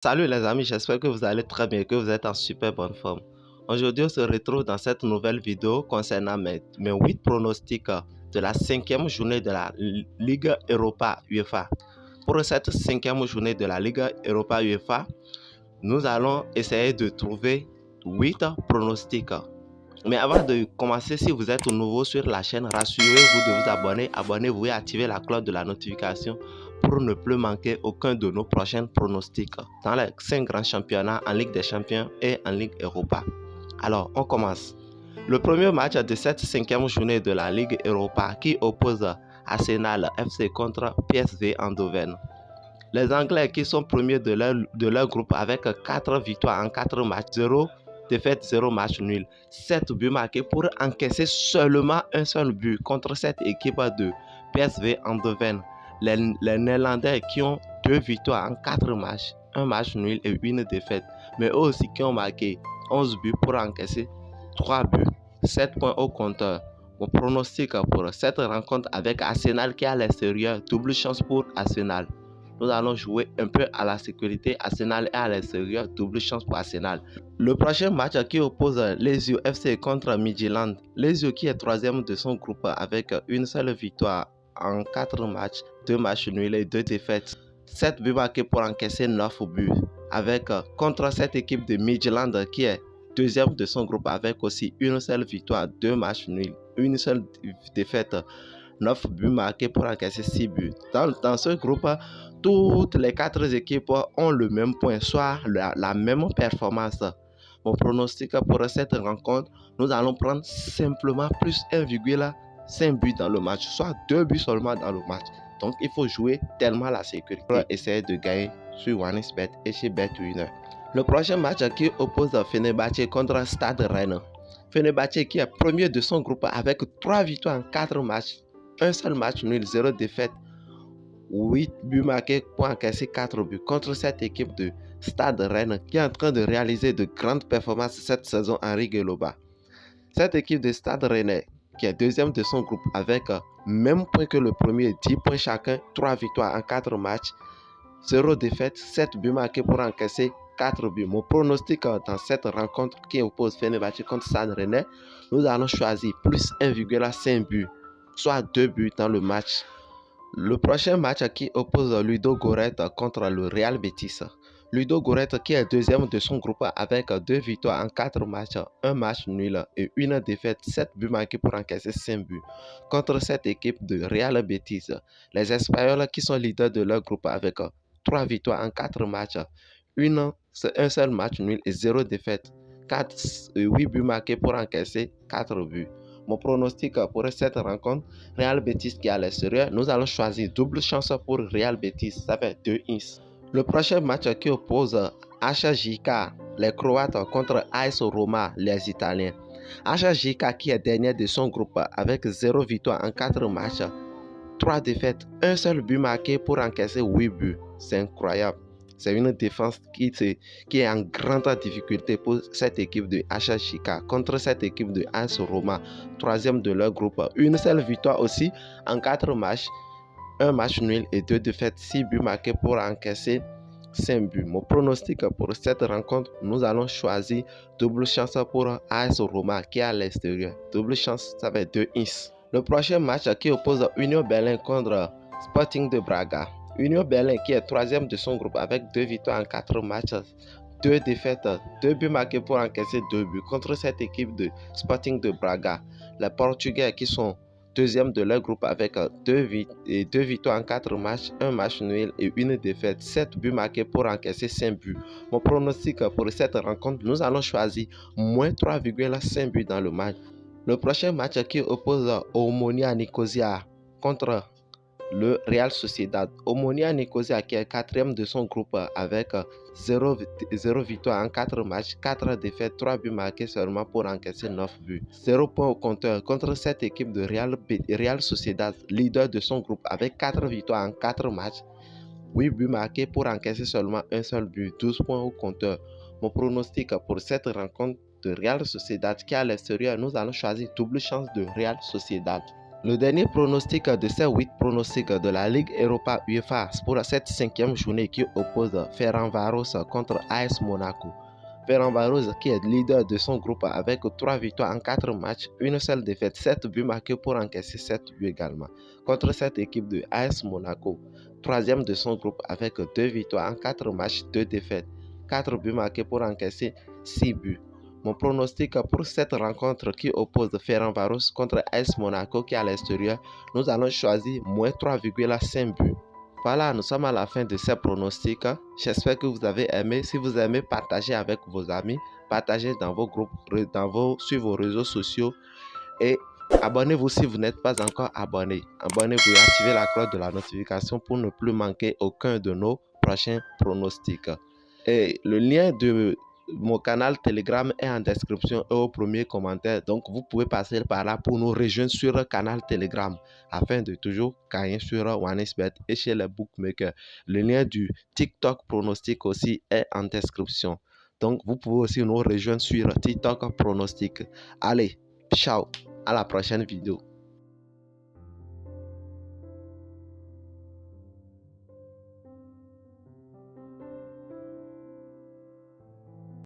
Salut les amis, j'espère que vous allez très bien, que vous êtes en super bonne forme. Aujourd'hui, on se retrouve dans cette nouvelle vidéo concernant mes 8 pronostics de la cinquième journée de la Ligue Europa UEFA. Pour cette cinquième journée de la Ligue Europa UEFA, nous allons essayer de trouver 8 pronostics. Mais avant de commencer, si vous êtes nouveau sur la chaîne, rassurez-vous de vous abonner, abonnez-vous et activez la cloche de la notification pour ne plus manquer aucun de nos prochains pronostics dans les 5 grands championnats en Ligue des Champions et en Ligue Europa. Alors, on commence. Le premier match de cette cinquième journée de la Ligue Europa qui oppose Arsenal FC contre PSV Eindhoven. Les Anglais qui sont premiers de leur groupe avec 4 victoires en 4 matchs, 0 défaite, 0 match nul. 7 buts marqués pour encaisser seulement un seul but contre cette équipe de PSV Eindhoven. Les Néerlandais qui ont 2 victoires en 4 matchs, 1 match nul et 1 défaite. Mais eux aussi qui ont marqué 11 buts pour encaisser 3 buts. 7 points au compteur. Mon pronostic pour cette rencontre avec Arsenal qui est à l'extérieur, double chance pour Arsenal. Nous allons jouer un peu à la sécurité. Arsenal est à l'extérieur, double chance pour Arsenal. Le prochain match qui oppose Lazio FC contre Midtjylland. Lazio qui est troisième de son groupe avec une seule victoire en 4 matchs, 2 matchs nuls et 2 défaites. 7 buts marqués pour encaisser 9 buts. Contre cette équipe de Midtjylland qui est deuxième de son groupe avec aussi une seule victoire, 2 matchs nuls, une seule défaite. 9 buts marqués pour encaisser 6 buts. Dans ce groupe, toutes les 4 équipes ont le même point, soit la même performance. Mon pronostic pour cette rencontre, nous allons prendre simplement plus 1,5 buts dans le match, soit 2 buts seulement dans le match. Donc il faut jouer tellement la sécurité pour essayer de gagner sur OneXBet et chez BetWinner. Le prochain match qui oppose Fenerbahçe contre Stade Rennes. Fenerbahçe qui est premier de son groupe avec 3 victoires en 4 matchs. Un seul match nul, 0 défaite, 8 buts marqués pour encaisser 4 buts contre cette équipe de Stade Rennes qui est en train de réaliser de grandes performances cette saison en Ligue Europa. Cette équipe de Stade Rennes qui est deuxième de son groupe avec même point que le premier, 10 points chacun, 3 victoires en 4 matchs, 0 défaite, 7 buts marqués pour encaisser 4 buts. Mon pronostic dans cette rencontre qui oppose Fenerbahçe contre Stade Rennes, nous allons choisir plus 1,5 buts, soit 2 buts dans le match. Le prochain match qui oppose Ludogorets contre le Real Betis. Ludogorets qui est deuxième de son groupe avec 2 victoires en 4 matchs, 1 match nul et 1 défaite, 7 buts marqués pour encaisser 5 buts. Contre cette équipe de Real Betis, les Espagnols qui sont leaders de leur groupe avec 3 victoires en 4 matchs, un seul match nul et 0 défaite, 8 buts marqués pour encaisser 4 buts. Mon pronostic pour cette rencontre, Real Betis qui est à l'extérieur, nous allons choisir double chance pour Real Betis, ça fait 2-1. Le prochain match qui oppose HJK, les Croates contre AS Roma, les Italiens. HJK qui est dernier de son groupe avec 0 victoire en 4 matchs, 3 défaites, un seul but marqué pour encaisser 8 buts. C'est incroyable. C'est une défense qui est en grande difficulté pour cette équipe de HJK contre cette équipe de AS Roma, troisième de leur groupe. Une seule victoire aussi en 4 matchs, 1 match nul et 2 défaites, 6 buts marqués pour encaisser 5 buts. Mon pronostic pour cette rencontre, nous allons choisir double chance pour AS Roma qui est à l'extérieur. Double chance, ça va être 2-1. Le prochain match qui oppose Union Berlin contre Sporting de Braga. Union Berlin qui est troisième de son groupe avec 2 victoires en 4 matchs, 2 défaites, 2 buts marqués pour encaisser 2 buts contre cette équipe de Sporting de Braga. Les Portugais qui sont deuxième de leur groupe avec 2 victoires en 4 matchs, 1 match nul et 1 défaite, 7 buts marqués pour encaisser 5 buts. Mon pronostic pour cette rencontre, nous allons choisir moins 3,5 buts dans le match. Le prochain match qui oppose Omonia Nicosia contre le Real Sociedad. Omonia Nicosia qui est quatrième de son groupe avec 0 victoire en 4 matchs, 4 défaites, 3 buts marqués seulement pour encaisser 9 buts. 0 points au compteur contre cette équipe de Real Sociedad, leader de son groupe avec 4 victoires en 4 matchs, 8 buts marqués pour encaisser seulement un seul but, 12 points au compteur. Mon pronostic pour cette rencontre de Real Sociedad qui est à l'extérieur, nous allons choisir double chance de Real Sociedad. Le dernier pronostic de ces 8 pronostics de la Ligue Europa UEFA pour cette 5e journée qui oppose Ferencváros contre AS Monaco. Ferencváros qui est leader de son groupe avec 3 victoires en 4 matchs, une seule défaite, 7 buts marqués pour encaisser 7 buts également. Contre cette équipe de AS Monaco, 3e de son groupe avec 2 victoires en 4 matchs, 2 défaites, 4 buts marqués pour encaisser 6 buts. Mon pronostic pour cette rencontre qui oppose Ferencváros contre AS Monaco qui est à l'extérieur, nous allons choisir moins 3,5 buts. Voilà, nous sommes à la fin de ces pronostics. J'espère que vous avez aimé. Si vous aimez, partagez avec vos amis, partagez dans vos groupes, sur vos réseaux sociaux et abonnez-vous si vous n'êtes pas encore abonné. Abonnez-vous et activez la cloche de la notification pour ne plus manquer aucun de nos prochains pronostics. Et le lien de mon canal Telegram est en description et au premier commentaire. Donc, vous pouvez passer par là pour nous rejoindre sur le canal Telegram afin de toujours gagner sur OneXBet et chez les bookmakers. Le lien du TikTok pronostic aussi est en description. Donc, vous pouvez aussi nous rejoindre sur TikTok pronostic. Allez, ciao, à la prochaine vidéo.